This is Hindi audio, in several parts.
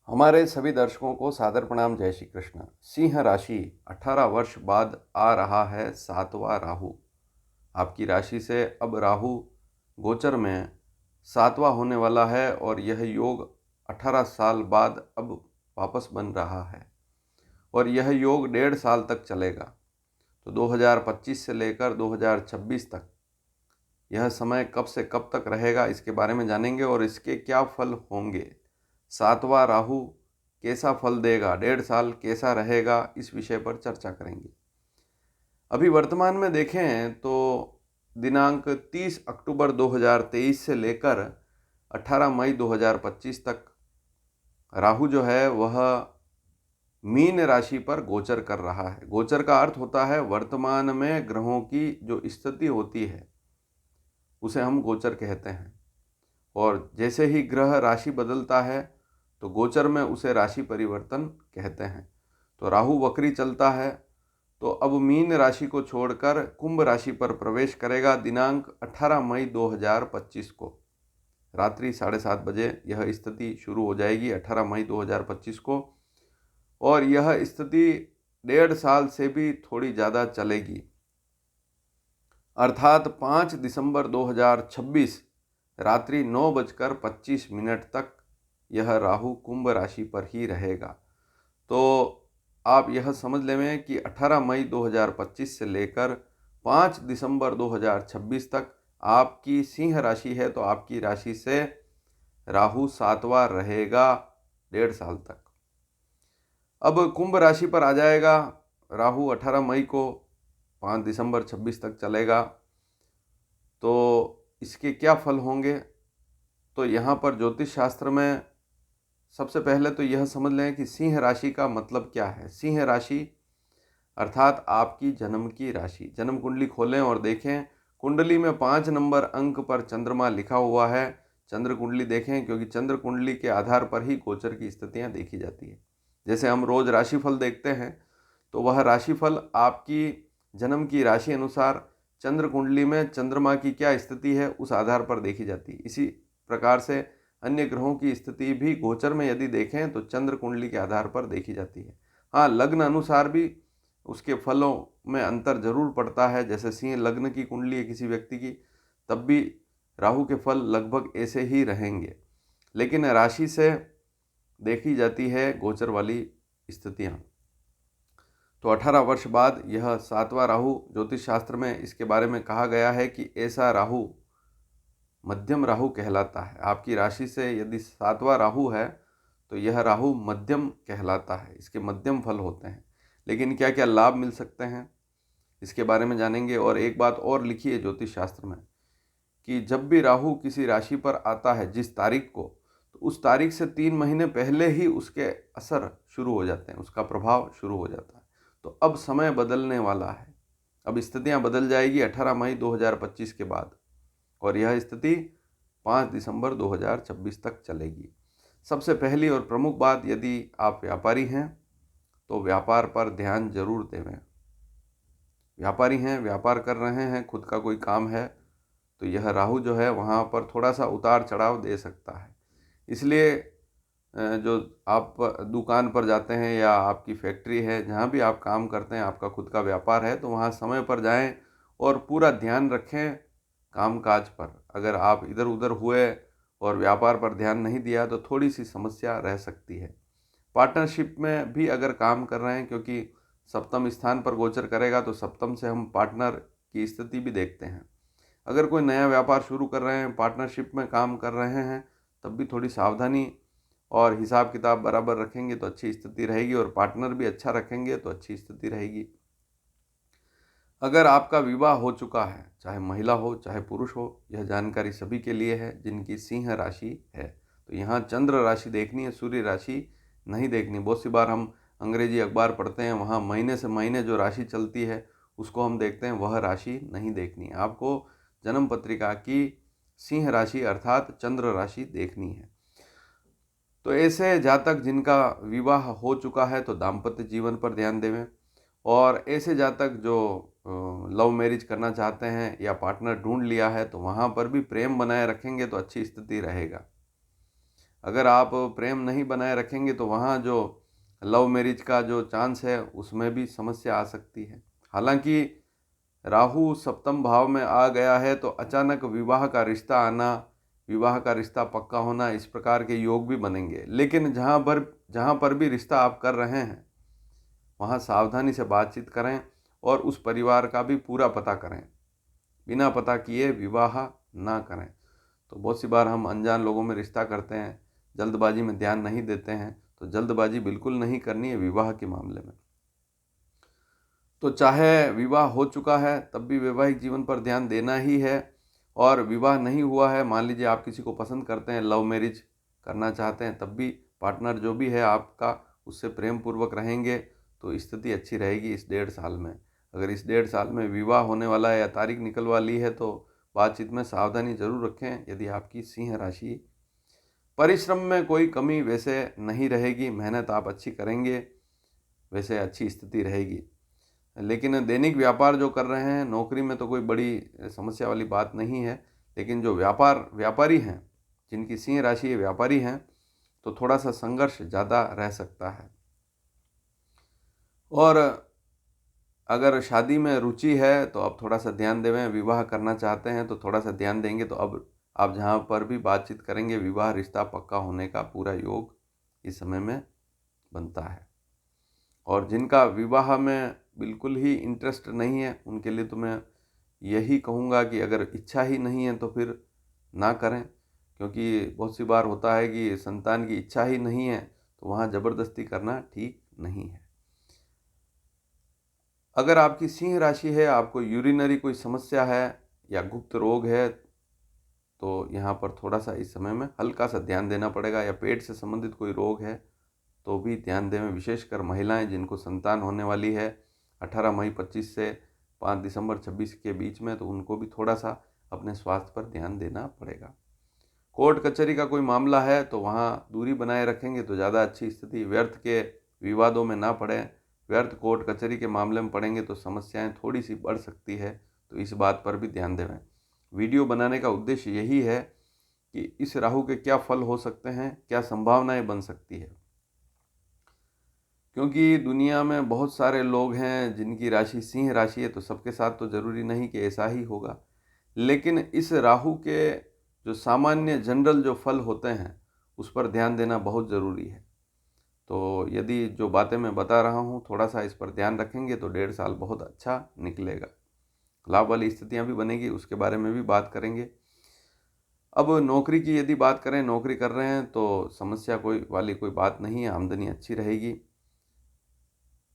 हमारे सभी दर्शकों को सादर प्रणाम। जय श्री कृष्ण। सिंह राशि 18 वर्ष बाद आ रहा है सातवां राहु। आपकी राशि से अब राहु गोचर में सातवां होने वाला है और यह योग 18 साल बाद अब वापस बन रहा है और यह योग 1.5 साल तक चलेगा। तो 2025 से लेकर 2026 तक यह समय कब से कब तक रहेगा इसके बारे में जानेंगे और इसके क्या फल होंगे। सातवां राहु कैसा फल देगा, 1.5 साल कैसा रहेगा, इस विषय पर चर्चा करेंगे। अभी वर्तमान में देखें तो दिनांक 30 अक्टूबर 2023 से लेकर 18 मई 2025 तक राहु जो है वह मीन राशि पर गोचर कर रहा है। गोचर का अर्थ होता है वर्तमान में ग्रहों की जो स्थिति होती है उसे हम गोचर कहते हैं। और जैसे ही ग्रह राशि बदलता है तो गोचर में उसे राशि परिवर्तन कहते हैं। तो राहु वक्री चलता है तो अब मीन राशि को छोड़कर कुंभ राशि पर प्रवेश करेगा दिनांक 18 मई 2025 को। रात्रि 7:30 बजे यह स्थिति शुरू हो जाएगी 18 मई 2025 को और यह स्थिति 1.5 साल से भी थोड़ी ज़्यादा चलेगी, अर्थात 5 दिसंबर 2026 रात्रि 9:25 तक यह राहु कुंभ राशि पर ही रहेगा। तो आप यह समझ लें कि 18 मई 2025 से लेकर 5 दिसंबर 2026 तक आपकी सिंह राशि है तो आपकी राशि से राहु सातवां रहेगा 1.5 साल तक। अब कुंभ राशि पर आ जाएगा राहु 18 मई को, 5 दिसंबर 26 तक चलेगा। तो इसके क्या फल होंगे, तो यहाँ पर ज्योतिष शास्त्र में सबसे पहले तो यह समझ लें कि सिंह राशि का मतलब क्या है। सिंह राशि अर्थात आपकी जन्म की राशि। जन्म कुंडली खोलें और देखें, कुंडली में 5 नंबर अंक पर चंद्रमा लिखा हुआ है। चंद्र कुंडली देखें क्योंकि चंद्र कुंडली के आधार पर ही गोचर की स्थितियां देखी जाती है। जैसे हम रोज राशिफल देखते हैं तो वह राशिफल आपकी जन्म की राशि अनुसार चंद्र कुंडली में चंद्रमा की क्या स्थिति है उस आधार पर देखी जाती है। इसी प्रकार से अन्य ग्रहों की स्थिति भी गोचर में यदि देखें तो चंद्र कुंडली के आधार पर देखी जाती है। हाँ, लग्न अनुसार भी उसके फलों में अंतर जरूर पड़ता है। जैसे सिंह लग्न की कुंडली है किसी व्यक्ति की, तब भी राहु के फल लगभग ऐसे ही रहेंगे, लेकिन राशि से देखी जाती है गोचर वाली स्थितियाँ। तो 18 वर्ष बाद यह सातवां राहु, ज्योतिष शास्त्र में इसके बारे में कहा गया है कि ऐसा राहु मध्यम राहु कहलाता है। आपकी राशि से यदि सातवां राहु है तो यह राहु मध्यम कहलाता है, इसके मध्यम फल होते हैं। लेकिन क्या क्या लाभ मिल सकते हैं इसके बारे में जानेंगे। और एक बात और लिखी है ज्योतिष शास्त्र में कि जब भी राहु किसी राशि पर आता है जिस तारीख को, तो उस तारीख से 3 महीने पहले ही उसके असर शुरू हो जाते हैं, उसका प्रभाव शुरू हो जाता है। तो अब समय बदलने वाला है, अब स्थितियां बदल जाएगी 18 मई 2025 के बाद और यह स्थिति 5 दिसंबर 2026 तक चलेगी। सबसे पहली और प्रमुख बात, यदि आप व्यापारी हैं तो व्यापार पर ध्यान जरूर दें। व्यापारी हैं, व्यापार कर रहे हैं, खुद का कोई काम है, तो यह राहु जो है वहाँ पर थोड़ा सा उतार चढ़ाव दे सकता है। इसलिए जो आप दुकान पर जाते हैं या आपकी फैक्ट्री है, जहाँ भी आप काम करते हैं, आपका खुद का व्यापार है, तो वहाँ समय पर जाएं और पूरा ध्यान रखें काम काज पर। अगर आप इधर उधर हुए और व्यापार पर ध्यान नहीं दिया तो थोड़ी सी समस्या रह सकती है। पार्टनरशिप में भी अगर काम कर रहे हैं, क्योंकि सप्तम स्थान पर गोचर करेगा तो सप्तम से हम पार्टनर की स्थिति भी देखते हैं। अगर कोई नया व्यापार शुरू कर रहे हैं, पार्टनरशिप में काम कर रहे हैं, तब भी थोड़ी सावधानी और हिसाब किताब बराबर रखेंगे तो अच्छी स्थिति रहेगी और पार्टनर भी अच्छा रखेंगे तो अच्छी स्थिति रहेगी। अगर आपका विवाह हो चुका है, चाहे महिला हो चाहे पुरुष हो, यह जानकारी सभी के लिए है जिनकी सिंह राशि है। तो यहाँ चंद्र राशि देखनी है, सूर्य राशि नहीं देखनी। बहुत सी बार हम अंग्रेजी अखबार पढ़ते हैं, वहाँ महीने से महीने जो राशि चलती है उसको हम देखते हैं, वह राशि नहीं देखनी है। आपको जन्म पत्रिका की सिंह राशि अर्थात चंद्र राशि देखनी है। तो ऐसे जातक जिनका विवाह हो चुका है तो दाम्पत्य जीवन पर ध्यान देवें, और ऐसे जातक जो लव मैरिज करना चाहते हैं या पार्टनर ढूंढ लिया है तो वहाँ पर भी प्रेम बनाए रखेंगे तो अच्छी स्थिति रहेगा। अगर आप प्रेम नहीं बनाए रखेंगे तो वहाँ जो लव मैरिज का जो चांस है उसमें भी समस्या आ सकती है। हालांकि राहु सप्तम भाव में आ गया है तो अचानक विवाह का रिश्ता आना, विवाह का रिश्ता पक्का होना, इस प्रकार के योग भी बनेंगे। लेकिन जहाँ पर भी रिश्ता आप कर रहे हैं वहाँ सावधानी से बातचीत करें और उस परिवार का भी पूरा पता करें। बिना पता किए विवाह ना करें। तो बहुत सी बार हम अनजान लोगों में रिश्ता करते हैं, जल्दबाजी में ध्यान नहीं देते हैं। तो जल्दबाजी बिल्कुल नहीं करनी है विवाह के मामले में। तो चाहे विवाह हो चुका है तब भी वैवाहिक जीवन पर ध्यान देना ही है, और विवाह नहीं हुआ है, मान लीजिए आप किसी को पसंद करते हैं, लव मैरिज करना चाहते हैं, तब भी पार्टनर जो भी है आपका उससे प्रेम पूर्वक रहेंगे तो स्थिति अच्छी रहेगी इस 1.5 साल में। अगर इस 1.5 साल में विवाह होने वाला है या तारीख निकल वाली है तो बातचीत में सावधानी जरूर रखें। यदि आपकी सिंह राशि, परिश्रम में कोई कमी वैसे नहीं रहेगी, मेहनत आप अच्छी करेंगे, वैसे अच्छी स्थिति रहेगी। लेकिन दैनिक व्यापार जो कर रहे हैं, नौकरी में तो कोई बड़ी समस्या वाली बात नहीं है। लेकिन जो व्यापारी हैं, जिनकी सिंह राशि व्यापारी हैं, तो थोड़ा सा संघर्ष ज़्यादा रह सकता है। और अगर शादी में रुचि है तो अब थोड़ा सा ध्यान देवें, विवाह करना चाहते हैं तो थोड़ा सा ध्यान देंगे तो अब आप जहाँ पर भी बातचीत करेंगे विवाह रिश्ता पक्का होने का पूरा योग इस समय में बनता है। और जिनका विवाह में बिल्कुल ही इंटरेस्ट नहीं है उनके लिए तो मैं यही कहूँगा कि अगर इच्छा ही नहीं है तो फिर ना करें, क्योंकि बहुत सी बार होता है कि संतान की इच्छा ही नहीं है तो वहाँ ज़बरदस्ती करना ठीक नहीं है। अगर आपकी सिंह राशि है, आपको यूरिनरी कोई समस्या है या गुप्त रोग है तो यहाँ पर थोड़ा सा इस समय में हल्का सा ध्यान देना पड़ेगा, या पेट से संबंधित कोई रोग है तो भी ध्यान दें। विशेषकर महिलाएं जिनको संतान होने वाली है 18 मई 25 से 5 दिसंबर 26 के बीच में, तो उनको भी थोड़ा सा अपने स्वास्थ्य पर ध्यान देना पड़ेगा। कोर्ट कचहरी का कोई मामला है तो वहाँ दूरी बनाए रखेंगे तो ज़्यादा अच्छी स्थिति। व्यर्थ के विवादों में ना पड़े, व्यर्थ कोर्ट कचहरी के मामले में पड़ेंगे तो समस्याएं थोड़ी सी बढ़ सकती है, तो इस बात पर भी ध्यान देवें। वीडियो बनाने का उद्देश्य यही है कि इस राहु के क्या फल हो सकते हैं, क्या संभावनाएं बन सकती है, क्योंकि दुनिया में बहुत सारे लोग हैं जिनकी राशि सिंह राशि है, तो सबके साथ तो ज़रूरी नहीं कि ऐसा ही होगा। लेकिन इस राहु के जो सामान्य जनरल जो फल होते हैं उस पर ध्यान देना बहुत ज़रूरी है। तो यदि जो बातें मैं बता रहा हूँ थोड़ा सा इस पर ध्यान रखेंगे तो 1.5 साल बहुत अच्छा निकलेगा। लाभ वाली स्थितियाँ भी बनेगी, उसके बारे में भी बात करेंगे। अब नौकरी की यदि बात करें, नौकरी कर रहे हैं तो समस्या कोई बात नहीं है, आमदनी अच्छी रहेगी।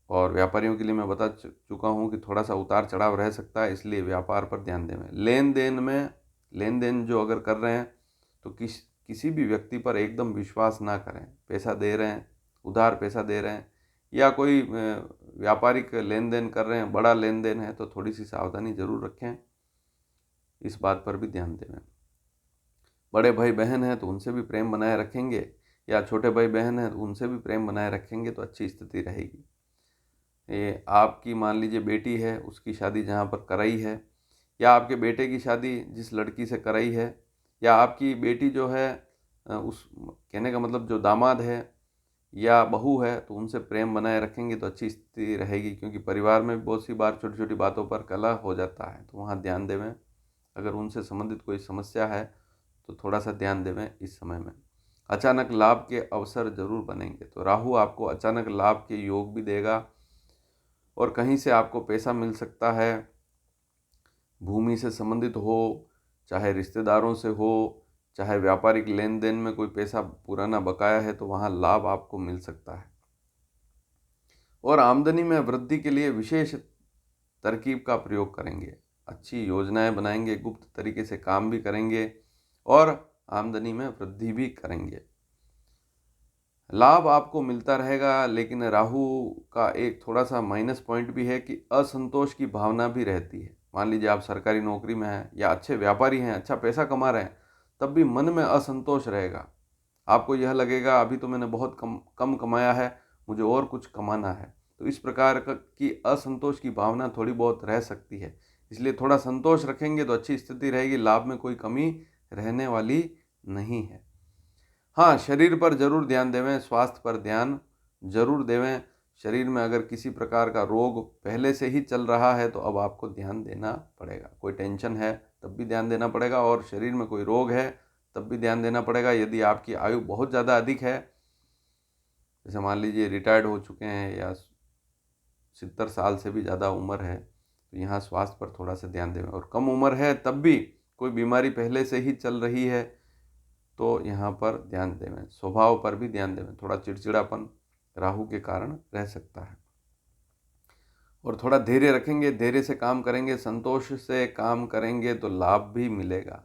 और व्यापारियों के लिए मैं बता चुका हूँ कि थोड़ा सा उतार चढ़ाव रह सकता है, इसलिए व्यापार पर ध्यान दें। लेन देन जो अगर कर रहे हैं तो किसी भी व्यक्ति पर एकदम विश्वास ना करें। पैसा दे रहे हैं, उधार पैसा दे रहे हैं या कोई व्यापारिक लेन देन कर रहे हैं, बड़ा लेन देन है तो थोड़ी सी सावधानी ज़रूर रखें, इस बात पर भी ध्यान दें। बड़े भाई बहन हैं तो उनसे भी प्रेम बनाए रखेंगे, या छोटे भाई बहन हैं तो उनसे भी प्रेम बनाए रखेंगे तो अच्छी स्थिति रहेगी। ये आपकी मान लीजिए बेटी है, उसकी शादी जहाँ पर कराई है, या आपके बेटे की शादी जिस लड़की से कराई है, या आपकी बेटी जो है उस कहने का मतलब जो दामाद है या बहू है, तो उनसे प्रेम बनाए रखेंगे तो अच्छी स्थिति रहेगी। क्योंकि परिवार में भी बहुत सी बार छोटी छोटी बातों पर कलह हो जाता है, तो वहाँ ध्यान देवें। अगर उनसे संबंधित कोई समस्या है तो थोड़ा सा ध्यान देवें इस समय में। अचानक लाभ के अवसर जरूर बनेंगे, तो राहु आपको अचानक लाभ के योग भी देगा और कहीं से आपको पैसा मिल सकता है। भूमि से संबंधित हो, चाहे रिश्तेदारों से हो, चाहे व्यापारिक लेन देन में कोई पैसा पुराना बकाया है तो वहाँ लाभ आपको मिल सकता है। और आमदनी में वृद्धि के लिए विशेष तरकीब का प्रयोग करेंगे, अच्छी योजनाएं बनाएंगे, गुप्त तरीके से काम भी करेंगे और आमदनी में वृद्धि भी करेंगे। लाभ आपको मिलता रहेगा, लेकिन राहु का एक थोड़ा सा माइनस पॉइंट भी है कि असंतोष की भावना भी रहती है। मान लीजिए आप सरकारी नौकरी में हैं या अच्छे व्यापारी हैं, अच्छा पैसा कमा रहे हैं, तब भी मन में असंतोष रहेगा। आपको यह लगेगा अभी तो मैंने बहुत कम कमाया है, मुझे और कुछ कमाना है। तो इस प्रकार की असंतोष की भावना थोड़ी बहुत रह सकती है, इसलिए थोड़ा संतोष रखेंगे तो अच्छी स्थिति रहेगी। लाभ में कोई कमी रहने वाली नहीं है। हाँ, शरीर पर जरूर ध्यान देवें, स्वास्थ्य पर ध्यान जरूर देवें। शरीर में अगर किसी प्रकार का रोग पहले से ही चल रहा है तो अब आपको ध्यान देना पड़ेगा। कोई टेंशन है तब भी ध्यान देना पड़ेगा, और शरीर में कोई रोग है तब भी ध्यान देना पड़ेगा। यदि आपकी आयु बहुत ज़्यादा अधिक है, जैसे मान लीजिए रिटायर्ड हो चुके हैं या 70 साल से भी ज़्यादा उम्र है, तो यहाँ स्वास्थ्य पर थोड़ा सा ध्यान देवें। और कम उम्र है तब भी कोई बीमारी पहले से ही चल रही है तो यहाँ पर ध्यान देवें। स्वभाव पर भी ध्यान देवें, थोड़ा चिड़चिड़ापन राहु के कारण रह सकता है। और थोड़ा धैर्य रखेंगे, धैर्य से काम करेंगे, संतोष से काम करेंगे तो लाभ भी मिलेगा।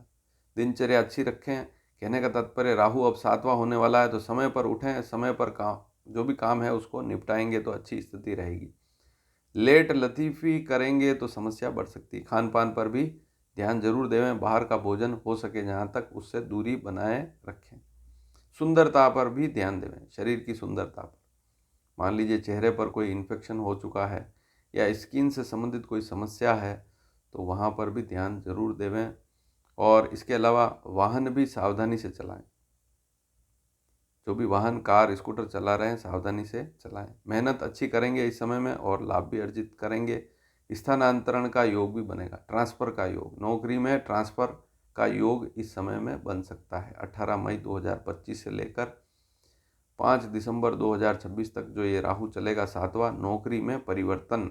दिनचर्या अच्छी रखें। कहने का तात्पर्य राहु अब 7वां होने वाला है तो समय पर उठें, समय पर काम, जो भी काम है उसको निपटाएंगे तो अच्छी स्थिति रहेगी। लेट लतीफ़ी करेंगे तो समस्या बढ़ सकती है। खान पान पर भी ध्यान जरूर देवें, बाहर का भोजन हो सके जहाँ तक उससे दूरी बनाए रखें। सुंदरता पर भी ध्यान देवें, शरीर की सुंदरता पर। मान लीजिए चेहरे पर कोई इन्फेक्शन हो चुका है या स्किन से संबंधित कोई समस्या है तो वहाँ पर भी ध्यान जरूर देवें। और इसके अलावा वाहन भी सावधानी से चलाएं। जो भी वाहन, कार, स्कूटर चला रहे हैं सावधानी से चलाएं। मेहनत अच्छी करेंगे इस समय में और लाभ भी अर्जित करेंगे। स्थानांतरण का योग भी बनेगा, ट्रांसफ़र का योग, नौकरी में ट्रांसफ़र का योग इस समय में बन सकता है। 18 मई 2025 से लेकर 5 दिसंबर 2026 तक जो ये राहु चलेगा 7वां, नौकरी में परिवर्तन,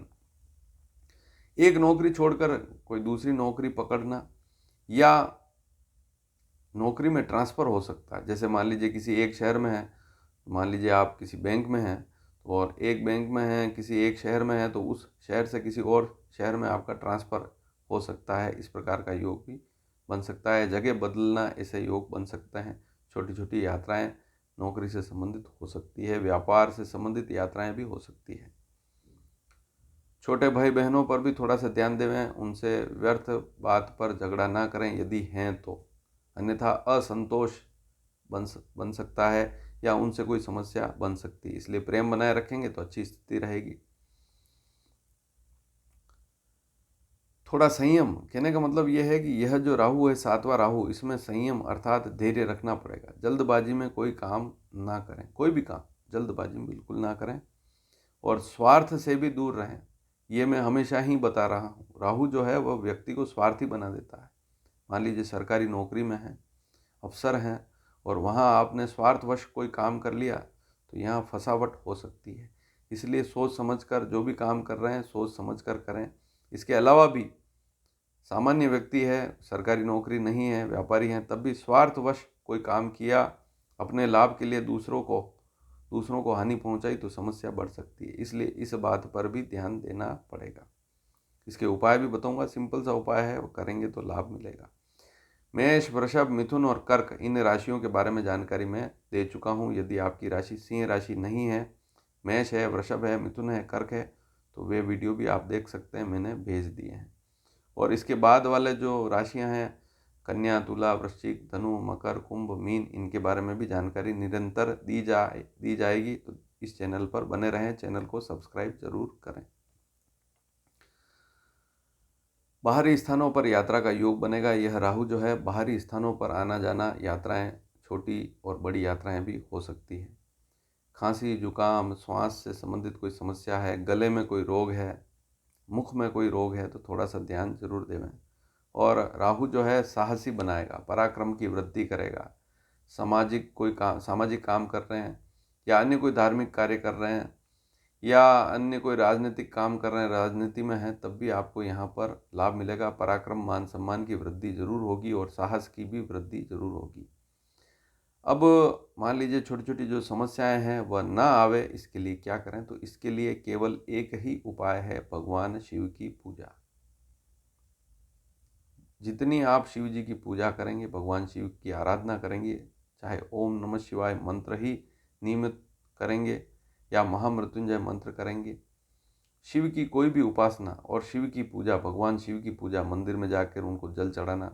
एक नौकरी छोड़कर कोई दूसरी नौकरी पकड़ना या नौकरी में ट्रांसफ़र हो सकता है। जैसे मान लीजिए किसी एक शहर में है, मान लीजिए आप किसी बैंक में हैं और एक बैंक में हैं, किसी एक शहर में है तो उस शहर से किसी और शहर में आपका ट्रांसफ़र हो सकता है। इस प्रकार का योग भी बन सकता है। जगह बदलना, ऐसे योग बन सकते हैं। छोटी छोटी यात्राएं नौकरी से संबंधित हो सकती है, व्यापार से संबंधित यात्राएं भी हो सकती है। छोटे भाई बहनों पर भी थोड़ा सा ध्यान देवें, उनसे व्यर्थ बात पर झगड़ा ना करें यदि हैं तो, अन्यथा असंतोष बन सकता है या उनसे कोई समस्या बन सकती है। इसलिए प्रेम बनाए रखेंगे तो अच्छी स्थिति रहेगी। थोड़ा संयम, कहने का मतलब यह है कि यह जो राहु है 7वां राहु, इसमें संयम अर्थात धैर्य रखना पड़ेगा। जल्दबाजी में कोई काम ना करें, कोई भी काम जल्दबाजी में बिल्कुल ना करें और स्वार्थ से भी दूर रहें। ये मैं हमेशा ही बता रहा हूँ, राहु जो है वह व्यक्ति को स्वार्थी बना देता है। मान लीजिए सरकारी नौकरी में है, अफसर हैं और वहाँ आपने स्वार्थवश कोई काम कर लिया तो यहाँ फंसावट हो सकती है। इसलिए सोच समझकर जो भी काम कर रहे हैं सोच समझकर करें। इसके अलावा भी सामान्य व्यक्ति है, सरकारी नौकरी नहीं है, व्यापारी हैं, तब भी स्वार्थवश कोई काम किया, अपने लाभ के लिए दूसरों को हानि पहुंचाई तो समस्या बढ़ सकती है। इसलिए इस बात पर भी ध्यान देना पड़ेगा। इसके उपाय भी बताऊंगा, सिंपल सा उपाय है, वो करेंगे तो लाभ मिलेगा। मेष, वृषभ, मिथुन और कर्क, इन राशियों के बारे में जानकारी मैं दे चुका हूँ। यदि आपकी राशि सिंह राशि नहीं है, मेष है, वृषभ है, मिथुन है, कर्क है, तो वे वीडियो भी आप देख सकते हैं, मैंने भेज दिए हैं। और इसके बाद वाले जो राशियां हैं, कन्या, तुला, वृश्चिक, धनु, मकर, कुंभ, मीन, इनके बारे में भी जानकारी निरंतर दी जाएगी। तो इस चैनल पर बने रहें, चैनल को सब्सक्राइब जरूर करें। बाहरी स्थानों पर यात्रा का योग बनेगा। यह राहु जो है बाहरी स्थानों पर आना जाना, यात्राएं, छोटी और बड़ी यात्राएं भी हो सकती है। खांसी, जुकाम, श्वास से संबंधित कोई समस्या है, गले में कोई रोग है, मुख में कोई रोग है तो थोड़ा सा ध्यान जरूर देवें। और राहु जो है साहसी बनाएगा, पराक्रम की वृद्धि करेगा। सामाजिक काम कर रहे हैं या अन्य कोई धार्मिक कार्य कर रहे हैं या अन्य कोई राजनीतिक काम कर रहे हैं, राजनीति में हैं, तब भी आपको यहाँ पर लाभ मिलेगा। पराक्रम, मान सम्मान की वृद्धि जरूर होगी और साहस की भी वृद्धि जरूर होगी। अब मान लीजिए छोटी छोटी जो समस्याएं हैं वह ना आवे, इसके लिए क्या करें? तो इसके लिए केवल एक ही उपाय है, भगवान शिव की पूजा। जितनी आप शिव जी की पूजा करेंगे, भगवान शिव की आराधना करेंगे, चाहे ओम नमः शिवाय मंत्र ही नियमित करेंगे या महामृत्युंजय मंत्र करेंगे, शिव की कोई भी उपासना और शिव की पूजा, भगवान शिव की पूजा, मंदिर में जाकर उनको जल चढ़ाना,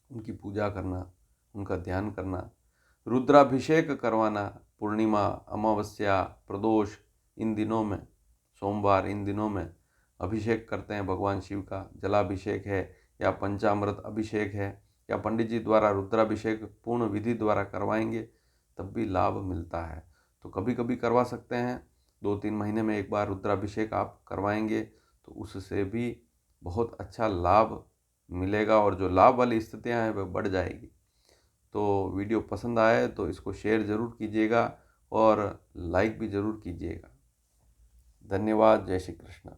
उनकी पूजा करना, उनका ध्यान करना, रुद्राभिषेक करवाना, पूर्णिमा, अमावस्या, प्रदोष, इन दिनों में, सोमवार, इन दिनों में अभिषेक करते हैं भगवान शिव का, जलाभिषेक है या पंचामृत अभिषेक है, या पंडित जी द्वारा रुद्राभिषेक पूर्ण विधि द्वारा करवाएंगे तब भी लाभ मिलता है। तो कभी कभी करवा सकते हैं, 2-3 महीने में एक बार रुद्राभिषेक आप करवाएंगे तो उससे भी बहुत अच्छा लाभ मिलेगा और जो लाभ वाली स्थितियां हैं वह बढ़ जाएगी। तो वीडियो पसंद आए तो इसको शेयर ज़रूर कीजिएगा और लाइक भी ज़रूर कीजिएगा। धन्यवाद। जय श्री कृष्ण।